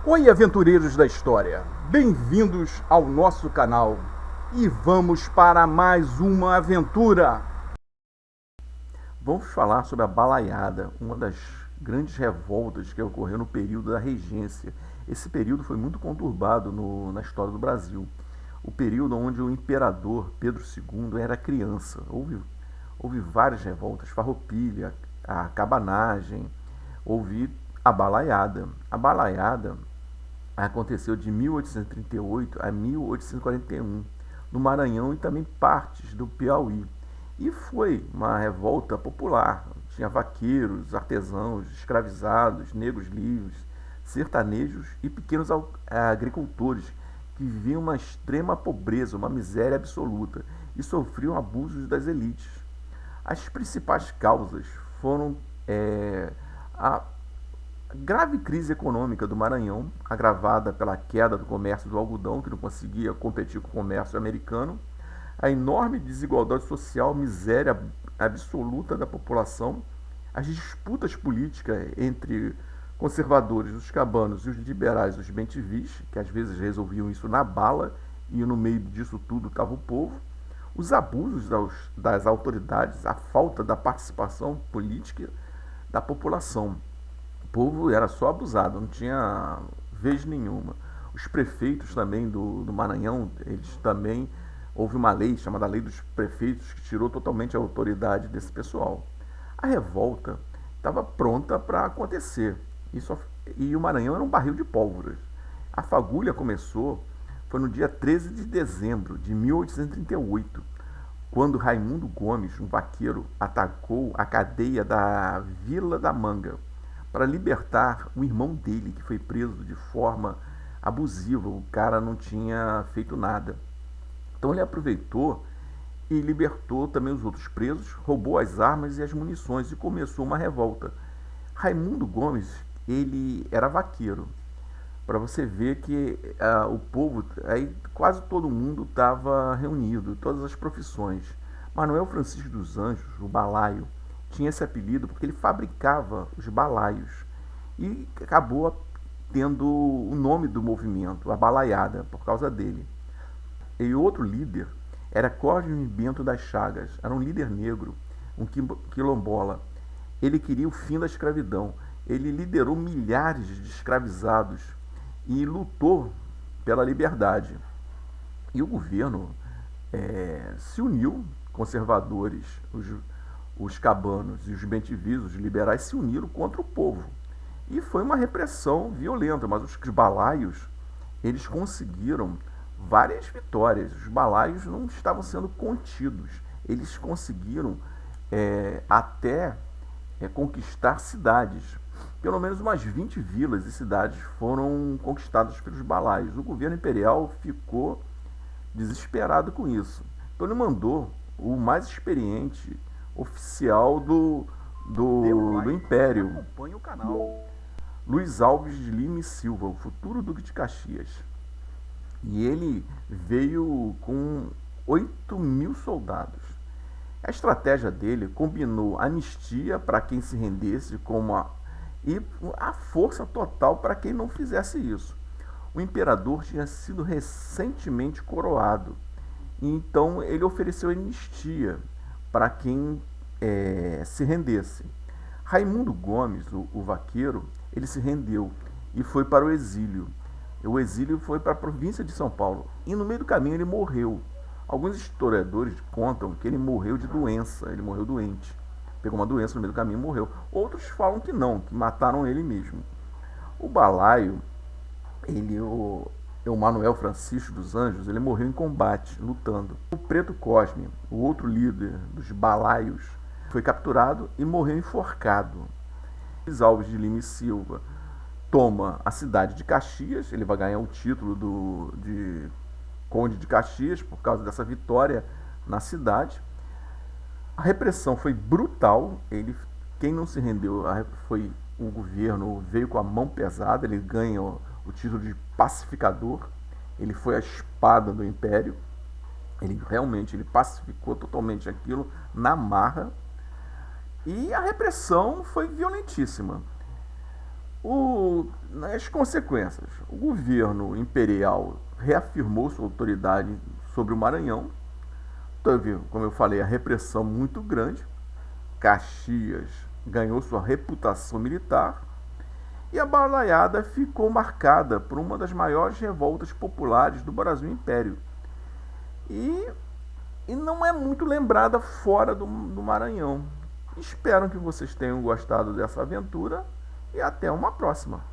Oi, aventureiros da história! Bem-vindos ao nosso canal e vamos para mais uma aventura! Vamos falar sobre a Balaiada, uma das grandes revoltas que ocorreu no período da Regência. Esse período foi muito conturbado na história do Brasil. O período onde o imperador Pedro II era criança. Houve várias revoltas, Farroupilha, a cabanagem, houve a Balaiada. A Balaiada aconteceu de 1838 a 1841, no Maranhão e também partes do Piauí. E foi uma revolta popular. Tinha vaqueiros, artesãos, escravizados, negros livres, sertanejos e pequenos agricultores que viviam uma extrema pobreza, uma miséria absoluta e sofriam abusos das elites. As principais causas foram a grave crise econômica do Maranhão, agravada pela queda do comércio do algodão, que não conseguia competir com o comércio americano, a enorme desigualdade social, miséria absoluta da população, as disputas políticas entre conservadores, os cabanos, e os liberais, os bentivis, que às vezes resolviam isso na bala, e no meio disso tudo estava o povo, os abusos das autoridades, a falta da participação política da população. O povo era só abusado, não tinha vez nenhuma. Os prefeitos também do Maranhão, eles também, houve uma lei chamada Lei dos Prefeitos que tirou totalmente a autoridade desse pessoal. A revolta estava pronta para acontecer. E o Maranhão era um barril de pólvora. A fagulha começou, foi no dia 13 de dezembro de 1838, quando Raimundo Gomes, um vaqueiro, atacou a cadeia da Vila da Manga para libertar o irmão dele, que foi preso de forma abusiva. O cara não tinha feito nada. Então ele aproveitou e libertou também os outros presos, roubou as armas e as munições e começou uma revolta. Raimundo Gomes, ele era vaqueiro. Para você ver que o povo, aí quase todo mundo estava reunido, todas as profissões. Manuel Francisco dos Anjos, o balaio, tinha esse apelido porque ele fabricava os balaios e acabou tendo o nome do movimento, a balaiada, por causa dele. E outro líder era Cosme Bento das Chagas, era um líder negro, um quilombola. Ele queria o fim da escravidão. Ele liderou milhares de escravizados e lutou pela liberdade. E o governo se uniu, conservadores, os cabanos e os bentivis, os liberais, se uniram contra o povo. E foi uma repressão violenta, mas os balaios, eles conseguiram várias vitórias. Os balaios não estavam sendo contidos. Eles conseguiram até conquistar cidades. Pelo menos umas 20 vilas e cidades foram conquistadas pelos balaios. O governo imperial ficou desesperado com isso. Então ele mandou o mais experiente oficial do Império, acompanhe o canal, Luiz Alves de Lima e Silva, o futuro Duque de Caxias. E ele veio com 8.000 soldados. A estratégia dele combinou anistia para quem se rendesse e a força total para quem não fizesse isso. O imperador tinha sido recentemente coroado, então ele ofereceu anistia para quem se rendesse. Raimundo Gomes, o vaqueiro, ele se rendeu e foi para o exílio. O exílio foi para a província de São Paulo e no meio do caminho ele morreu. Alguns historiadores contam que ele morreu de doença, ele morreu doente. Pegou uma doença no meio do caminho e morreu. Outros falam que não, que mataram ele mesmo. O balaio, o Manuel Francisco dos Anjos, ele morreu em combate, lutando. O Preto Cosme, o outro líder dos balaios, foi capturado e morreu enforcado. Luiz Alves de Lima e Silva toma a cidade de Caxias, ele vai ganhar o título de Conde de Caxias por causa dessa vitória na cidade. A repressão foi brutal. Quem não se rendeu foi o governo, veio com a mão pesada. Ele ganha o título de pacificador. Ele foi a espada do império. Ele pacificou totalmente aquilo na marra. E a repressão foi violentíssima. Nas consequências, o governo imperial reafirmou sua autoridade sobre o Maranhão. Teve, como eu falei, a repressão muito grande. Caxias ganhou sua reputação militar e a Balaiada ficou marcada por uma das maiores revoltas populares do Brasil Império. E, e não é muito lembrada fora do Maranhão. Espero que vocês tenham gostado dessa aventura e até uma próxima.